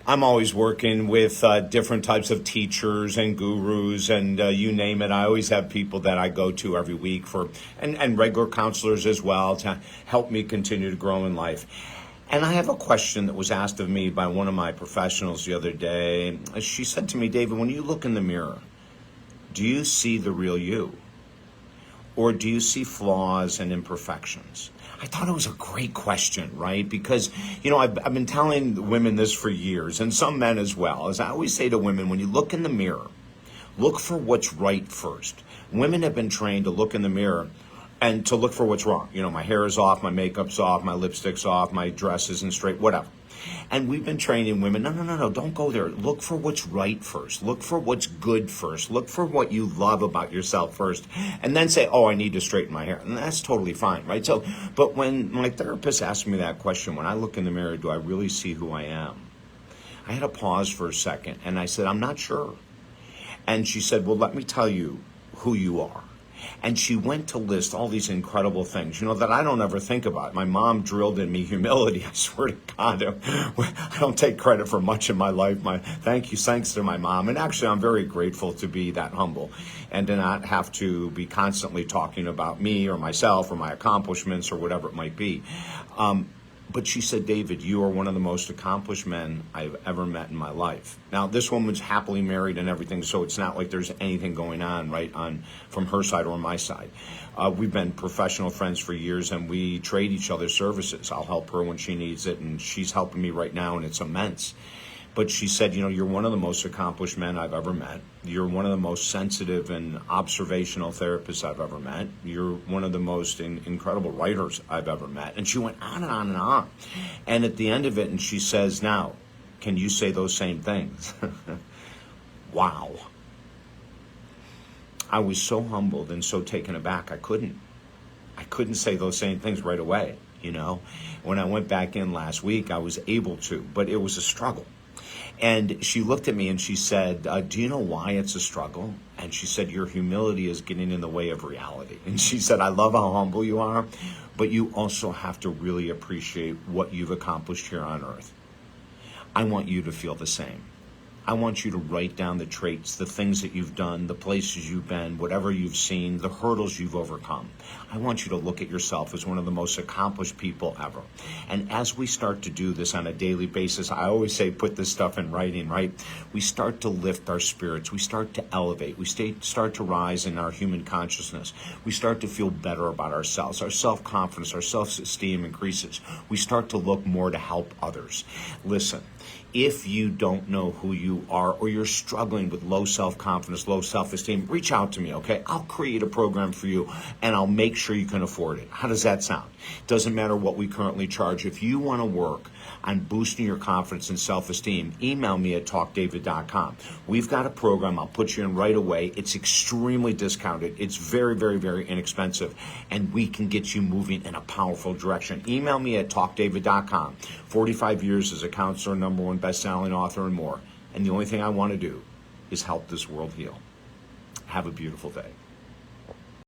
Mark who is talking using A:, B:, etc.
A: I'm always working with different types of teachers and gurus and you name it. I always have people that I go to every week and regular counselors as well to help me continue to grow in life. And I have a question that was asked of me by one of my professionals the other day. She said to me, David, when you look in the mirror, do you see the real you? Or do you see flaws and imperfections? I thought it was a great question, right? Because, I've been telling women this for years, and some men as well. As I always say to women, when you look in the mirror, look for what's right first. Women have been trained to look in the mirror and to look for what's wrong. My hair is off, my makeup's off, my lipstick's off, my dress isn't straight, whatever. And we've been training women, no, don't go there. Look for what's right first. Look for what's good first. Look for what you love about yourself first. And then say, I need to straighten my hair. And that's totally fine, right? But when my therapist asked me that question, when I look in the mirror, do I really see who I am? I had to pause for a second, and I said, I'm not sure. And she said, well, let me tell you who you are. And she went to list all these incredible things, that I don't ever think about. My mom drilled in me humility. I swear to God, I don't take credit for much in my life. Thanks to my mom. And actually, I'm very grateful to be that humble and to not have to be constantly talking about me or myself or my accomplishments or whatever it might be. But she said, David, you are one of the most accomplished men I've ever met in my life. Now, this woman's happily married and everything, so it's not like there's anything going on, right, from her side or my side. We've been professional friends for years, and we trade each other's services. I'll help her when she needs it, and she's helping me right now, and it's immense. But she said, you're one of the most accomplished men I've ever met. You're one of the most sensitive and observational therapists I've ever met. You're one of the most incredible writers I've ever met. And she went on and on and on. And at the end of it, and she says, now, can you say those same things? Wow. I was so humbled and so taken aback. I couldn't say those same things right away, When I went back in last week, I was able to, but it was a struggle. And she looked at me and she said, do you know why it's a struggle? And she said, your humility is getting in the way of reality. And she said, I love how humble you are, but you also have to really appreciate what you've accomplished here on earth. I want you to feel the same. I want you to write down the traits, the things that you've done, the places you've been, whatever you've seen, the hurdles you've overcome. I want you to look at yourself as one of the most accomplished people ever. And as we start to do this on a daily basis, I always say put this stuff in writing, right? We start to lift our spirits. We start to elevate. We start to rise in our human consciousness. We start to feel better about ourselves. Our self-confidence, our self-esteem increases. We start to look more to help others. Listen. If you don't know who you are or you're struggling with low self-confidence, low self-esteem, reach out to me, okay? I'll create a program for you and I'll make sure you can afford it. How does that sound? Doesn't matter what we currently charge. If you want to work on boosting your confidence and self-esteem, email me at talkdavid.com. We've got a program I'll put you in right away. It's extremely discounted. It's very, very, very inexpensive. And we can get you moving in a powerful direction. Email me at talkdavid.com. 45 years as a counselor, #1 best-selling author, and more. And the only thing I want to do is help this world heal. Have a beautiful day.